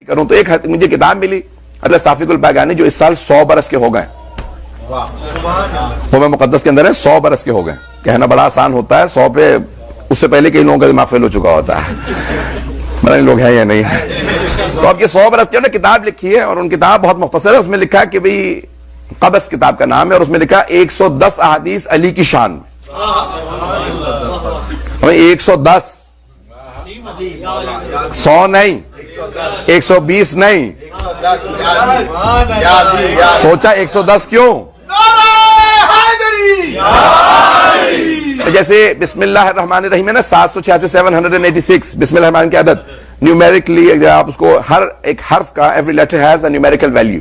کروں تو ایک مجھے کتاب ملی حضرت صافق الباغانی جو اس سال 100 برس کے ہو گئے. قوم مقدس کے اندر ہے 100 برس کے ہو گئے. کہنا بڑا آسان ہوتا ہے, 100 پہ اس سے پہلے کئی لوگوں کا دماغ فیل ہو چکا ہوتا ہے, بڑے لوگ ہیں یا نہیں ہے. تو اب یہ 100 برس کی انہوں نے کتاب لکھی ہے, اور ان کتاب بہت مختصر ہے. اس میں لکھا ہے کہ بھئی قبس کتاب کا نام ہے, اور اس میں لکھا 110 احادیث علی کی شان میں. 110, 100 نہیں, 120 نہیں, سوچا 110 کیوں؟ جیسے بسم اللہ الرحمن الرحیم ہے نا, 786 786 بسم اللہ الرحمن کی عدد نیومیرکلی آپ اس کو ہر ایک حرف کا every letter has a numerical value.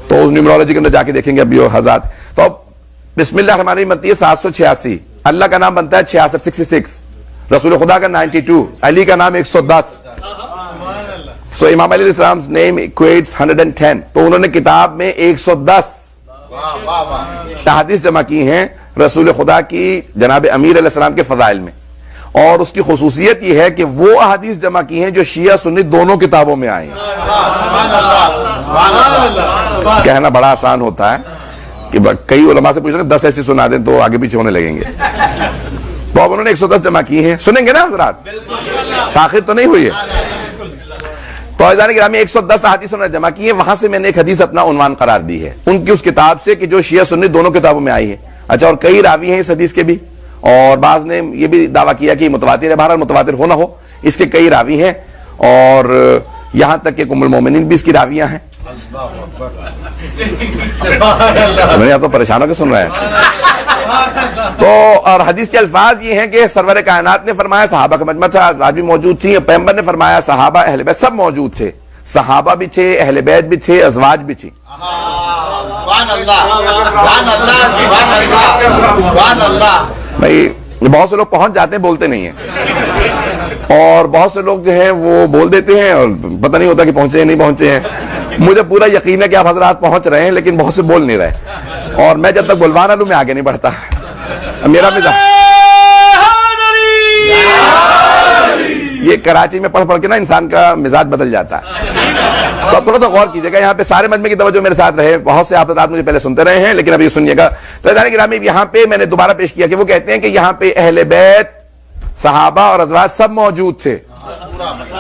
تو اس نیومرولوجی کے اندر جا کے دیکھیں گے اب یہ حضرات. تو اب بسم اللہ الرحمن الرحیم بنتی ہے 786, اللہ کا نام بنتا ہے 66 66, رسول خدا کا 92, علی کا نام 110. سو امام علیہ السلام's name equates 110. تو انہوں نے کتاب میں 110 احادیث جمع کی ہیں رسول خدا کی جناب امیر علیہ السلام کے فضائل میں. اور اس کی خصوصیت یہ ہے کہ وہ احادیث جمع کی ہیں جو شیعہ سنی دونوں کتابوں میں آئی ہیں. کہنا بڑا آسان ہوتا ہے کہ کئی علماء سے پوچھ رہے ہیں 10 ایسی سنا دیں تو آگے پیچھے ہونے لگیں گے. تو اب انہوں نے 110 جمع کی ہیں, سنیں گے نا حضرات, تاخیر تو نہیں ہوئی ہے. تو عزیزان گرامی 110 احادیث انہوں نے جمع کی ہیں. وہاں سے میں نے ایک حدیث اپنا عنوان قرار دی ہے ان کی اس کتاب سے کہ جو شیعہ سنی دونوں کتابوں میں آئی ہے. اچھا, اور کئی راوی ہیں اس حدیث کے بھی, اور بعض نے یہ بھی دعویٰ کیا کہ متواتر ہے. بہرحال متواتر ہو نہ ہو, اس کے کئی راوی ہیں, اور یہاں تک کہ ام المومنین بھی اس کی راویاں ہیں. میں آپ تو پریشان ہو کے سن رہے ہیں. تو اور حدیث کے الفاظ یہ ہیں کہ سرور کائنات نے فرمایا, صحابہ کا مجمع تھا, ازواج بھی موجود تھیں, پیغمبر نے فرمایا صحابہ اہل بیت سب موجود تھے, صحابہ بھی تھے, اہل بیت بھی تھے, ازواج بھی تھی. بھائی بہت سے لوگ پہنچ جاتے ہیں, بولتے نہیں ہیں, اور بہت سے لوگ جو ہیں وہ بول دیتے ہیں اور پتہ نہیں ہوتا کہ پہنچے ہیں نہیں پہنچے ہیں. مجھے پورا یقین ہے کہ آپ حضرات پہنچ رہے ہیں, لیکن بہت سے بول نہیں رہے, اور میں جب تک بلوانا لوں میں آگے نہیں بڑھتا. میرا مزاج یہ کراچی میں پڑھ پڑھ کے نا انسان کا مزاج بدل جاتا ہے. تو تھوڑا سا غور کیجیے گا, یہاں پہ سارے مجمع کی توجہ میرے ساتھ رہے. بہت سے آپ حضرات مجھے پہلے سنتے رہے ہیں, لیکن اب یہ سنیے گا. تو عزیزان گرامی یہاں پہ میں نے دوبارہ پیش کیا کہ وہ کہتے ہیں کہ یہاں پہ اہل بیت, صحابہ اور ازواج سب موجود تھے.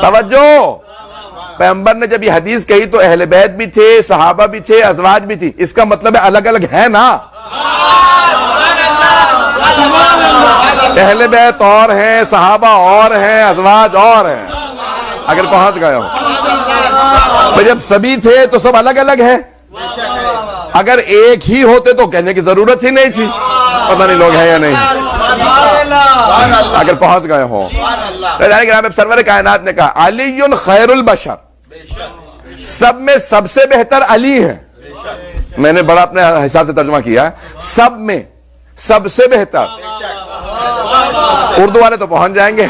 توجہ, پیغمبر نے جب یہ حدیث کہی تو اہل بیت بھی تھے, صحابہ بھی تھے, ازواج بھی تھی. اس کا مطلب ہے الگ الگ ہے نا. اہل بیت اور ہیں, صحابہ اور ہیں, ازواج اور ہیں. اگر پہنچ گئے ہو تو جب سبھی تھے تو سب الگ الگ ہیں. اگر ایک ہی ہوتے تو کہنے کی ضرورت ہی نہیں تھی. پتہ نہیں لوگ ہیں یا نہیں, اگر پہنچ گئے ہوں. سرور کائنات نے کہا علی خیر البشر, سب میں سب سے بہتر علی ہے. میں نے بڑا اپنے حساب سے ترجمہ کیا, سب میں سب سے بہتر. اردو والے تو پہنچ جائیں گے.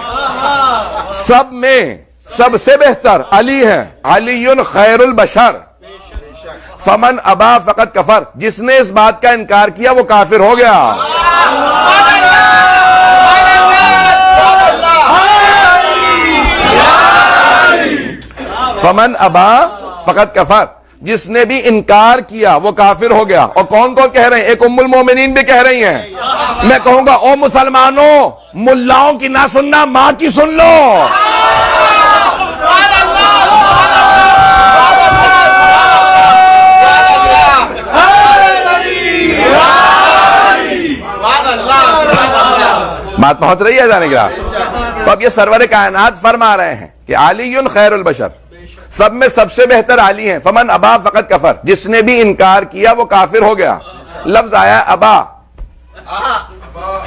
سب میں سب سے بہتر علی ہے. علی خیر البشر, فمن ابا فقط کفر, جس نے اس بات کا انکار کیا وہ کافر ہو گیا. فمن ابا فقط کفر, جس نے بھی انکار کیا وہ کافر ہو گیا. اور کون کون کہہ رہے ہیں؟ ایک ام المومنین بھی کہہ رہی ہیں. میں کہوں گا او مسلمانوں, ملاؤں کی نہ سننا, ماں کی سن لو. بات پہنچ رہی ہے جانے گا. تو اب یہ سرور کائنات فرما رہے ہیں کہ علی خیر البشر, سب میں سب سے بہتر علی ہیں. فمن ابا فقط کفر, جس نے بھی انکار کیا وہ کافر ہو گیا. لفظ آیا ابا,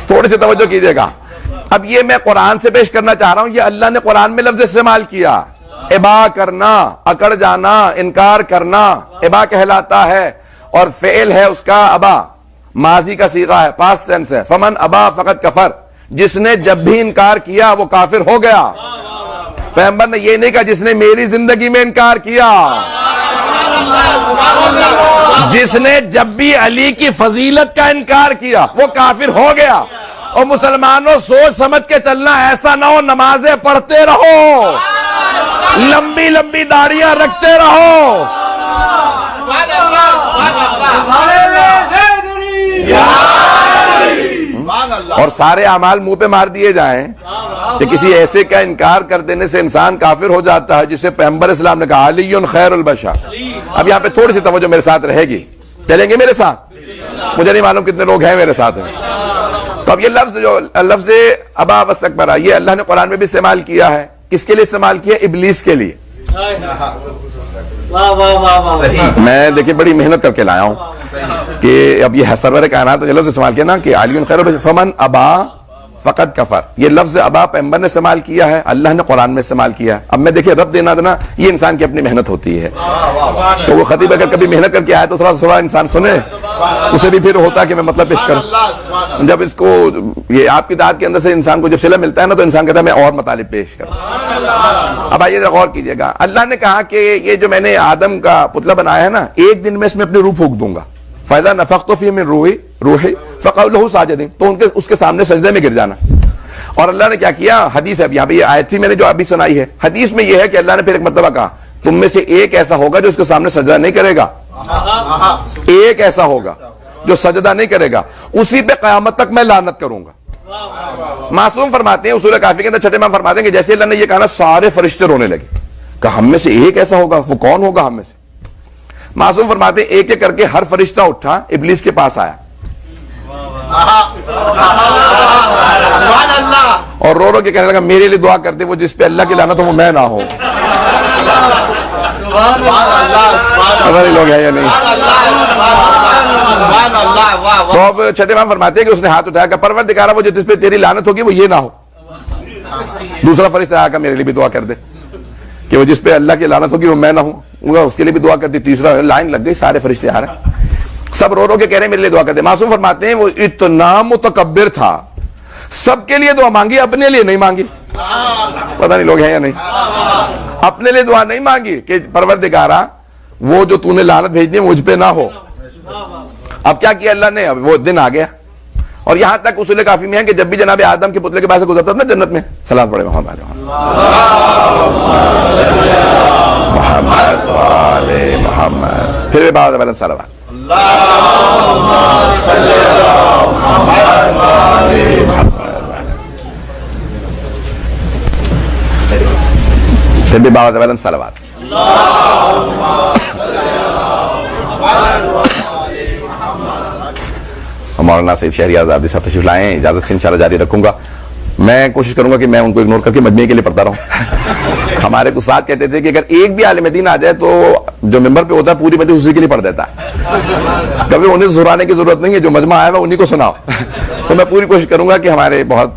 تھوڑی سی توجہ کیجئے گا. اب یہ میں قرآن سے پیش کرنا چاہ رہا ہوں, یہ اللہ نے قرآن میں لفظ استعمال کیا. ابا کرنا, اکڑ جانا, انکار کرنا ابا کہلاتا ہے, اور فعل ہے اس کا ابا, ماضی کا صیغہ ہے, پاسٹ ٹینس ہے. فمن ابا فقط کفر, جس نے جب بھی انکار کیا وہ کافر ہو گیا. پیغمبر نے یہ نہیں کہا جس نے میری زندگی میں انکار کیا. جس نے جب بھی علی کی فضیلت کا انکار کیا وہ کافر ہو گیا. اور مسلمانوں سوچ سمجھ کے چلنا, ایسا نہ ہو نمازیں پڑھتے رہو لمبی لمبی داڑیاں رکھتے رہو. اور سارے اعمال منہ پہ مار دیے جائیں کہ کسی ایسے کا انکار کر دینے سے انسان کافر ہو جاتا ہے جسے پیغمبر اسلام نے کہا علی خیر البشر. اب یہاں پہ تھوڑی سی توجہ میرے ساتھ رہے گی, چلیں گے میرے ساتھ؟ مجھے نہیں معلوم کتنے لوگ ہیں میرے ساتھ ہیں. تو اب یہ لفظ جو لفظ ابا واستکبر یہ اللہ نے قرآن میں بھی استعمال کیا ہے. کس کے لیے استعمال کیا؟ ابلیس کے لیے. میں دیکھیں بڑی محنت کر کے لایا ہوں کہ اب یہ سرور کائنات جو لفظ استعمال کیا نا کہ علی خیر البشر فمن ابا فقط کفر, یہ لفظ ابا پیغمبر نے استعمال کیا ہے, اللہ نے قرآن میں استعمال کیا ہے. اب میں دیکھیں رب دینا دینا یہ انسان کی اپنی محنت ہوتی ہے. تو وہ خطیب اگر کبھی محنت کر کے آئے تو تھوڑا انسان سنے, اسے بھی پھر ہوتا کہ میں مطلب پیش کروں. جب اس کو یہ آپ کی دعوت کے اندر سے انسان کو جب صلہ ملتا ہے نا تو انسان کہتا ہے میں اور مطالب پیش کروں. اب آئیے ذرا غور کیجئے گا, اللہ نے کہا کہ یہ جو میں نے آدم کا پتلا بنایا ہے نا, ایک دن میں اس میں اپنی روح پھونک دوں گا. فَإِذَا نَفَخْتُ فِيهِ مِن رُوحِي فَقَعُوا لَهُ سَاجِدِينَ, تو اس کے سامنے سجدے میں گر جانا. اور اللہ نے کیا کیا, حدیث ہے, اب یہاں پہ یہ آیت تھی میں نے جو ابھی سنائی ہے, حدیث میں یہ ہے کہ اللہ نے پھر ایک مرتبہ کہا تم میں سے ایک ایسا ہوگا جو اس کے سامنے سجدہ نہیں کرے گا. ایک ایسا ہوگا جو سجدہ نہیں کرے گا, اسی پہ قیامت تک میں لعنت کروں گا. معصوم فرماتے ہیں اصول کافی کے اندر چھٹے امام فرماتے ہیں کہ جیسے اللہ نے یہ کہا نا سارے فرشتے رونے لگے, کہ ہم میں سے ایک ایسا ہوگا, وہ کون ہوگا ہم میں سے؟ معصوم فرماتے ہیں ایک ایک کر کے ہر فرشتہ اٹھا ابلیس کے پاس آیا اور رو رو کے کہنے لگا میرے لیے دعا کر دے, وہ جس پہ اللہ کی لعنت ہو وہ میں نہ ہوں. لوگ ہیں یا نہیں؟ تو اب چھٹے امام فرماتے ہیں کہ اس نے ہاتھ اٹھایا کہ پروردگارا وہ جس پہ تیری لعنت ہوگی وہ یہ نہ ہو. دوسرا فرشتہ آیا کہ میرے لیے بھی دعا کر دے کہ وہ جس پہ اللہ کی لعنت ہوگی وہ میں نہ ہوں, اس کے لیے بھی دعا کر دی. تیسرا لائن لگ گئی, سارے فرشتے آ رہے ہیں, سب رو رو کے کہہ رہے ہیں میرے لیے دعا کر دے. معصوم فرماتے ہیں وہ اتنا متکبر تھا, سب کے لیے دعا مانگی, اپنے لیے نہیں مانگی. پتہ نہیں لوگ ہیں یا نہیں, اپنے لیے دعا نہیں مانگی کہ پروردگارا وہ جو تو نے لعنت بھیجنی ہے مجھ پہ نہ ہو. اب کیا کیا اللہ نے, اب وہ دن آ گیا. اور یہاں تک اصول کافی میں ہے کہ جب بھی جناب آدم کے پتلے کے پاس سے گزرتا تھا نا جنت میں, سلام پڑھے محمد محمد, پھر بھی بعد صلوات پھر بھی باوجہ صلوات. مولانا سید شہریار آزادی صاحب تشریف لائیں, اجازت سے انشاءاللہ جاری رکھوں گا. میں کوشش کروں گا کہ میں ان کو اگنور کر کے مجمع کے لیے پڑھتا رہوں. ہمارے کچھ ساتھ کہتے تھے کہ اگر ایک بھی عالم دین آ جائے تو جو ممبر پہ ہوتا ہے پوری مجلس اسی کے لیے پڑھ دیتا ہے, کبھی انہیں سنانے کی ضرورت نہیں ہے, جو مجمع آیا ہے انہیں کو سناؤ. تو میں پوری کوشش کروں گا کہ ہمارے بہت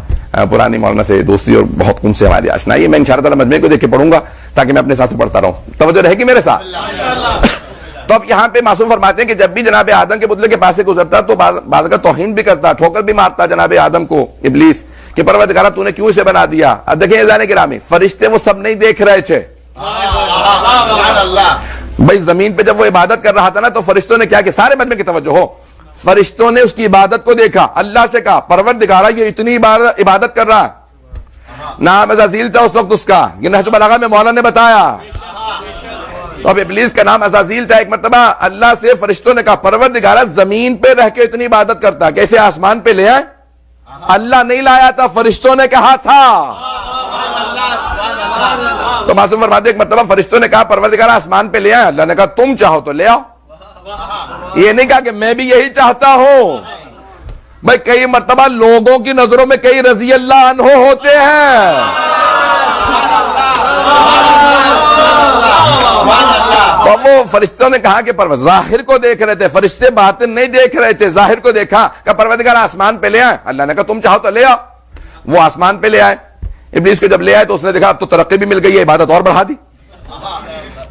پرانی مولانا سے دوستی اور بہت ان سے ہماری آشنائی ہے, میں انشاءاللہ تعالی مجمع کو دیکھ کے پڑھوں گا تاکہ میں اپنے ساتھ سے پڑھتا رہوں. توجہ رہے گی میرے ساتھ؟ تو اب یہاں پہ معصوم فرماتے ہیں کہ جب بھی جناب آدم کے پتلے کے پاس سے گزرتا تو بعض کا توہین بھی کرتا, ٹھوکر بھی مارتا جناب آدم کو ابلیس کہ پروردگارا تو نے کیوں اسے بنا دیا. اب دیکھیں اذان گرامی, فرشتے وہ سب نہیں دیکھ رہے تھے بھائی. زمین پہ جب وہ عبادت کر رہا تھا نا تو فرشتوں نے کیا کہ سارے مجمع کی توجہ ہو, فرشتوں نے اس کی عبادت کو دیکھا, اللہ سے کہا پروردگارا یہ اتنی عبادت کر رہا ہے, نام عزازیل تھا اس وقت اس کا, یہ نہج البلاغہ میں مولانا نے بتایا. تو اب ابلیس کا نام عزازیل تھا. ایک مرتبہ اللہ سے فرشتوں نے کہا پروردگارا زمین پہ رہ کے اتنی عبادت کرتا, کیسے آسمان پہ لے آئے؟ اللہ نہیں لایا تھا, فرشتوں نے کہا تھا. تو معصوم فرماتے ایک مرتبہ فرشتوں نے کہا پروردگارا آسمان پہ لے آئے, اللہ نے کہا تم چاہو تو لے آؤ. یہ نہیں کہا کہ میں بھی یہی چاہتا ہوں. بھائی کئی مرتبہ لوگوں کی نظروں میں کئی رضی اللہ عنہ ہوتے ہیں, تو وہ فرشتوں نے کہا کہ ظاہر کو دیکھ رہے تھے, فرشتے باطن نہیں دیکھ رہے تھے, ظاہر کو دیکھا کہ پروردگار آسمان پہ لے آئے. اللہ نے کہا تم چاہو تو لے آؤ. وہ آسمان پہ لے آئے. ابلیس کو جب لے آئے تو اس نے دیکھا اب تو ترقی بھی مل گئی ہے, عبادت اور بڑھا دی,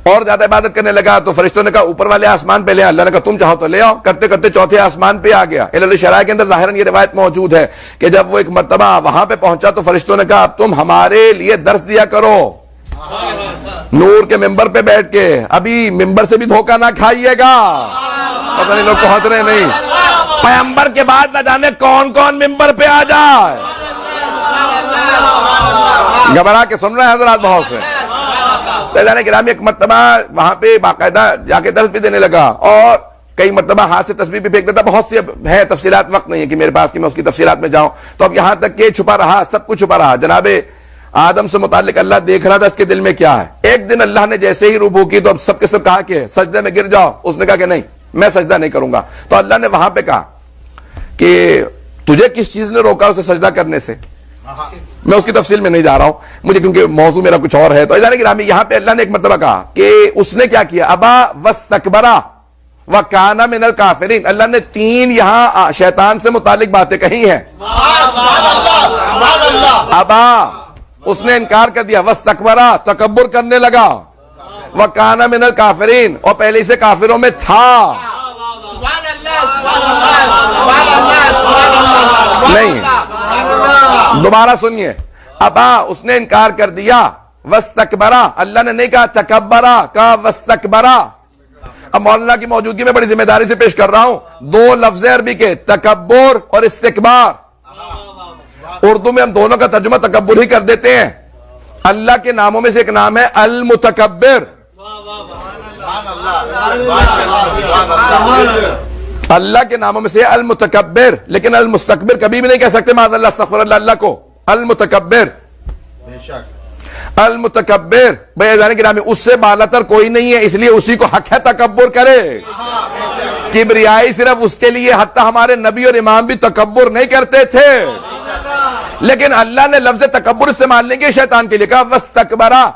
اور زیادہ عبادت کرنے لگا. تو فرشتوں نے کہا اوپر والے آسمان پہ لے آئے. اللہ نے کہا تم چاہو تو لے آؤ. کرتے کرتے چوتھے آسمان پہ آ گیا. علل شرائع کے اندر ظاہراً یہ روایت موجود ہے کہ جب وہ ایک مرتبہ وہاں پہ پہنچا تو فرشتوں نے کہا اب تم ہمارے لیے درس دیا کرو نور کے ممبر پہ بیٹھ کے, ابھی ممبر سے بھی دھوکہ نہ کھائیے گا. پتہ نہیں لوگ پہنچ رہے نہیں, پیغمبر کے بعد نہ جانے کون کون ممبر پہ آ جائے. گھبرا کے سن رہے ہیں حضرات بہت سے, فیضان گرامی ایک مرتبہ وہاں پہ باقاعدہ جا کے درس بھی دینے لگا اور کئی مرتبہ ہاتھ سے تسبیح بھی پھینک دیتا. بہت سی ہے تفصیلات, وقت نہیں ہے کہ میرے پاس کہ میں اس کی تفصیلات میں جاؤں. تو اب یہاں تک کہ چھپا رہا, سب کچھ چھپا رہا. جناب آدم سے متعلق اللہ دیکھ رہا تھا اس کے دل میں کیا ہے. ایک دن اللہ نے جیسے ہی ربو کی تو اب سب کے سب کہا کہ سجدے میں گر جاؤ. اس نے کہا کہ نہیں, میں سجدہ نہیں کروں گا. تو اللہ نے وہاں پہ کہا کہ تجھے کس چیز نے روکا اسے سجدہ کرنے سے. میں اس کی تفصیل میں نہیں جا رہا ہوں مجھے, کیونکہ موضوع میرا کچھ اور ہے. تو عزیزان گرامی یہاں پہ اللہ نے ایک مرتبہ کہا کہ اس نے کیا کیا, ابا واستکبرا وکانا من الکافرین. اللہ نے 3 یہاں شیطان سے متعلق باتیں کہی ہیں. ابا, اس نے انکار کر دیا. واستکبرا, تکبر کرنے لگا. وکانا من الکافرین, اور پہلے سے کافروں میں تھا. نہیں, دوبارہ سنیے. ابا, اس نے انکار کر دیا. واستکبرا, اللہ نے نہیں کہا تکبرا, کہا واستکبرا. اب مولانا کی موجودگی میں بڑی ذمہ داری سے پیش کر رہا ہوں. 2 لفظ عربی کے, تکبر اور استکبار. اردو میں ہم دونوں کا ترجمہ تکبر ہی کر دیتے ہیں. اللہ کے ناموں میں سے ایک نام ہے المتکبر. اللہ کے ناموں میں سے المتکبر, لیکن المستکبر کبھی بھی نہیں کہہ سکتے معاذ اللہ, استغفر اللہ اللہ کو. المتکبر, المتکبر بھائی عزیزان گرامی اس سے بالاتر کوئی نہیں ہے, اس لیے اسی کو حق ہے تکبر کرے. کبریائی صرف اس کے لیے, حتی ہمارے نبی اور امام بھی تکبر نہیں کرتے تھے. لیکن اللہ نے لفظ تکبر استعمال نہیں کیا شیطان کے لیے, کہا واستکبرا.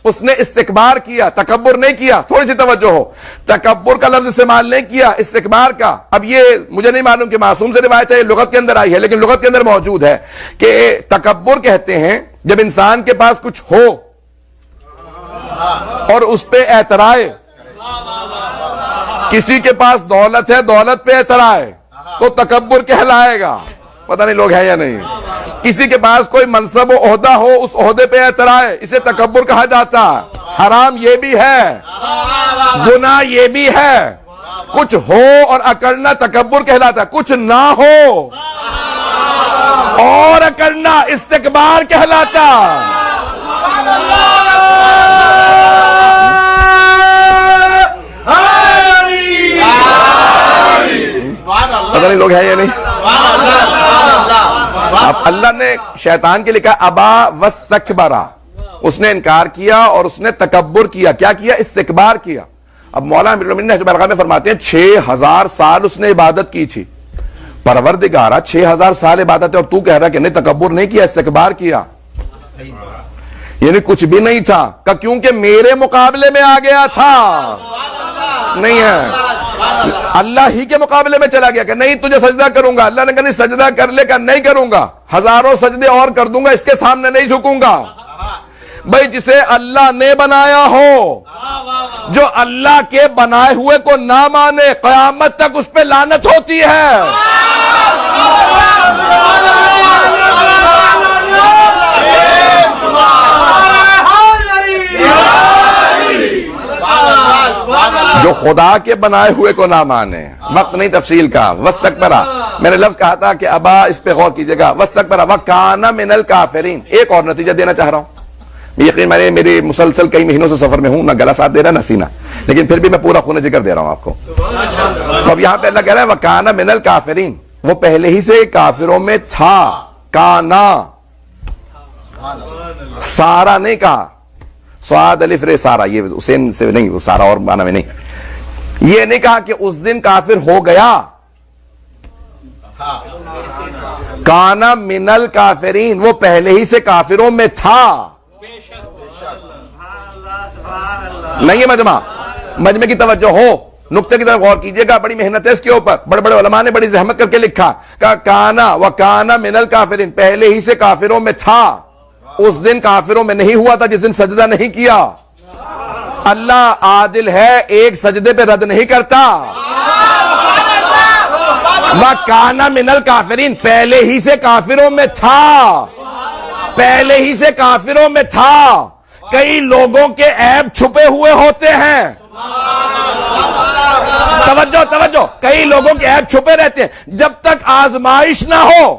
اس نے استکبار کیا, تکبر نہیں کیا. تھوڑی سی توجہ ہو, تکبر کا لفظ استعمال نہیں کیا, استکبار کا. اب یہ مجھے نہیں معلوم کہ معصوم سے روایت ہے, یہ لغت کے اندر آئی ہے, لیکن لغت کے اندر موجود ہے کہ تکبر کہتے ہیں جب انسان کے پاس کچھ ہو اور اس پہ اعتراض. کسی کے پاس دولت ہے, دولت پہ اعتراض, تو تکبر کہلائے گا. پتہ نہیں لوگ ہیں یا نہیں. کسی کے پاس کوئی منصب و عہدہ ہو, اس عہدے پہ اعتراض, اسے تکبر کہا جاتا. حرام یہ بھی ہے, گناہ یہ بھی ہے. کچھ ہو اور اکڑنا تکبر کہلاتا, کچھ نہ ہو اور اکڑنا استکبار کہلاتا. پتہ نہیں لوگ ہیں یا نہیں. اب اللہ نے شیطان کے لکھا ابا واستکبرا, اس نے انکار کیا اور اس نے تکبر کیا. کیا کیا, استکبار کیا. اب مولانا امیر المومنین نہج البلاغہ میں فرماتے ہیں 6000 سال اس نے عبادت کی تھی. پروردگارا 6000 سال عبادت ہے اور تو کہہ رہا کہ نہیں تکبر نہیں کیا, استکبار کیا. یعنی کچھ بھی نہیں تھا, کہ کیونکہ میرے مقابلے میں آ گیا تھا. نہیں ہے, اللہ ہی کے مقابلے میں چلا گیا کہ نہیں تجھے سجدہ کروں گا. اللہ نے کہا نہیں سجدہ کر لے, کا نہیں کروں گا, ہزاروں سجدے اور کر دوں گا, اس کے سامنے نہیں جھکوں گا. بھائی جسے اللہ نے بنایا ہو, جو اللہ کے بنائے ہوئے کو نہ مانے, قیامت تک اس پہ لعنت ہوتی ہے. جو خدا کے بنائے ہوئے کو نہ مانے. وقت نہیں تفصیل کا. واستکبرا, میں نے لفظ کہا تھا کہ ابا, اس پہ غور کیجئے گا. واستکبرا وکانا من الکافرین. ایک اور نتیجہ دینا چاہ رہا ہوں. یقین میں نے میری مسلسل کئی مہینوں سے سفر میں ہوں, نہ گلا ساتھ دے رہا نہ سینہ, لیکن پھر بھی میں پورا خون ذکر دے رہا ہوں آپ کو. تو اب یہاں پہ اللہ کہہ رہا ہے وکانا من الکافرین, وہ پہلے ہی سے کافروں میں تھا. کانا, سارا نہیں کہا, سواد الف رے سارا, یہ حسین سے نہیں, وہ سارا اور معنی میں نہیں. یہ نہیں کہا کہ اس دن کافر ہو گیا. کانا من الکافرین, وہ پہلے ہی سے کافروں میں تھا. نہیں ہے مجمع کی توجہ ہو, نقطے کی طرف غور کیجئے گا. بڑی محنت ہے اس کے اوپر, بڑے بڑے علماء نے بڑی زحمت کر کے لکھا کہ کانا وکانا من الکافرین, پہلے ہی سے کافروں میں تھا. اس دن کافروں میں نہیں ہوا تھا جس دن سجدہ نہیں کیا. اللہ عادل ہے, ایک سجدے پہ رد نہیں کرتا. وَكَانَ مِنَ الْكَافِرِينَ, پہلے ہی سے کافروں میں تھا, پہلے ہی سے کافروں میں تھا. کئی لوگوں کے عیب چھپے ہوئے ہوتے ہیں. توجہ, کئی لوگوں کے عیب چھپے رہتے ہیں. جب تک آزمائش نہ ہو,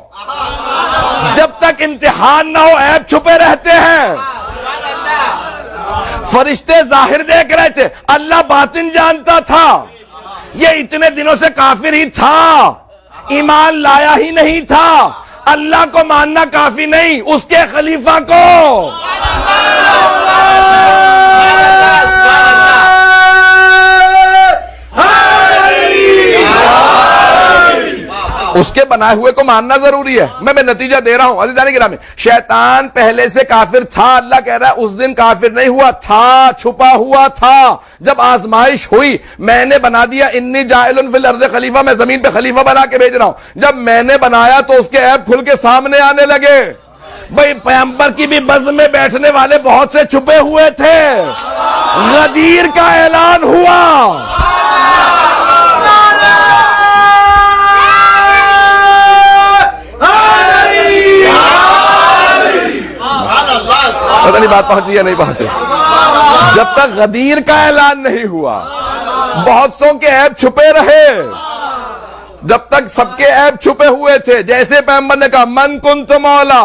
جب تک امتحان نہ ہو, عیب چھپے رہتے ہیں. فرشتے ظاہر دیکھ رہے تھے، اللہ باطن جانتا تھا. یہ اتنے دنوں سے کافر ہی تھا، ایمان لایا ہی نہیں تھا. اللہ کو ماننا کافی نہیں، اس کے خلیفہ کو. اس کے بنائے ہوئے کو ماننا ضروری ہے. میں نتیجہ دے رہا ہوں عزیزان گرامی. شیطان پہلے سے کافر تھا، اللہ کہہ رہا ہے اس دن کافر نہیں ہوا تھا، چھپا ہوا تھا. جب آزمائش ہوئی میں نے بنا دیا، انی جاعل فی الارض خلیفہ، میں زمین پہ خلیفہ بنا کے بھیج رہا ہوں. جب میں نے بنایا تو اس کے عیب کھل کے سامنے آنے لگے. بھئی پیغمبر کی بھی بز میں بیٹھنے والے بہت سے چھپے ہوئے تھے. غدیر کا اعلان ہوا. پتہ نہیں بات پہنچی یا نہیں پہنچی. جب تک غدیر کا اعلان نہیں ہوا بہت سوں کے عیب چھپے رہے. جب تک سب کے عیب چھپے ہوئے تھے، جیسے پیغمبر نے کہا من کنت مولا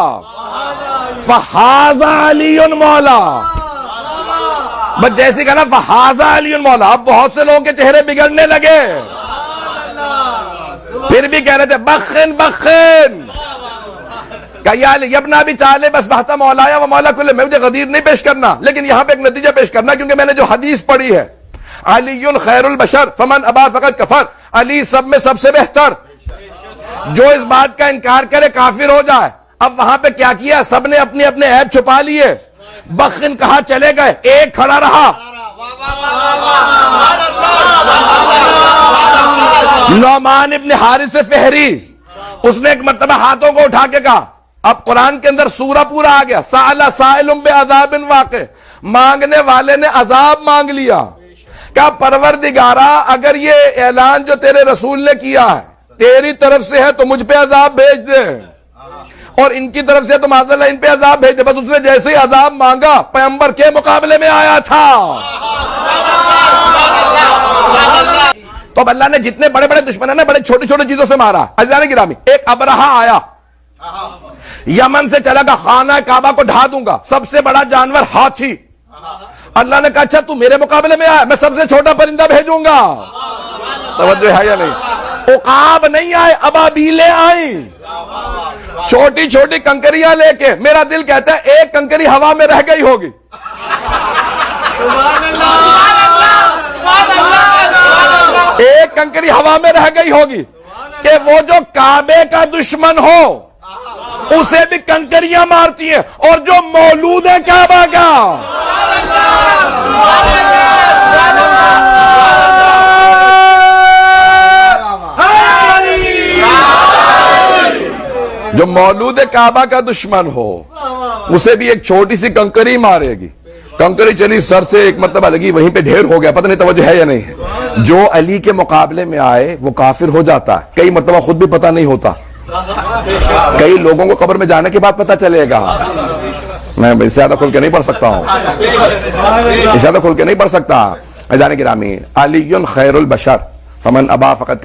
فہذا علی مولا، بس جیسے کہا نا فہذا علی مولا، اب بہت سے لوگوں کے چہرے بگڑنے لگے. پھر بھی کہہ رہے تھے بخن بخن، کہ یا علی ابن ابی طالب اصبحت مولایا و مولا کل. میں مجھے غدیر نہیں پیش کرنا، لیکن یہاں پہ ایک نتیجہ پیش کرنا، کیونکہ میں نے جو حدیث پڑھی ہے علی خیر البشر فمن ابا فقط کفر، علی سب میں سب سے بہتر. جو اس بات کا انکار کرے کافر ہو جائے. اب وہاں پہ کیا کیا، سب نے اپنے اپنے عیب چھپا لیے. بخن کہا چلے گئے، ایک کھڑا رہا. نعمان ابن حارث فہری، اس نے ایک مرتبہ ہاتھوں کو اٹھا کے کہا، اب قرآن کے اندر سورہ پورا آ گیا، سأل سائل بعذاب واقع، مانگنے والے نے عذاب مانگ لیا. کہا پروردگارا اگر یہ اعلان جو تیرے رسول نے کیا ہے تیری طرف سے ہے تو مجھ پہ عذاب بھیج دے، اور ان کی طرف سے تو معاذ اللہ ان پہ عذاب بھیج دے. بس اس نے جیسے ہی عذاب مانگا پیغمبر کے مقابلے میں آیا تھا. تو اب اللہ نے جتنے بڑے بڑے دشمن ہیں نا بڑے چھوٹی چھوٹی چیزوں سے مارا. عزیزان گرامی، ایک ابرہا آیا یمن سے، چلا گا خانہ کعبہ کو ڈھا دوں گا، سب سے بڑا جانور ہاتھی. اللہ نے کہا اچھا تو میرے مقابلے میں آیا، میں سب سے چھوٹا پرندہ بھیجوں گا. توجہ ہے یا نہیں؟ عقاب نہیں آئے، ابابیلیں آئیں، چھوٹی چھوٹی کنکریاں لے کے. میرا دل کہتا ہے ایک کنکری ہوا میں رہ گئی ہوگی. ایک کنکری ہوا میں رہ گئی ہوگی کہ وہ جو کعبے کا دشمن ہو اسے بھی کنکریاں مارتی ہیں، اور جو مولود ہے کعبہ کا جو مولود کعبہ کا دشمن ہو اسے بھی ایک چھوٹی سی کنکری مارے گی. کنکری چلی سر سے ایک مرتبہ لگی، وہیں پہ ڈھیر ہو گیا. پتہ نہیں توجہ ہے یا نہیں ہے. جو علی کے مقابلے میں آئے وہ کافر ہو جاتا ہے. کئی مرتبہ خود بھی پتہ نہیں ہوتا، کئی لوگوں کو قبر میں جانے کے بعد پتہ چلے گا. میں اس سے زیادہ کھل کے نہیں پڑھ سکتا ہوں، اس سے زیادہ کھل کے نہیں پڑھ سکتا. عزیزان گرامی، علی خیر البشر فمن ابا فقط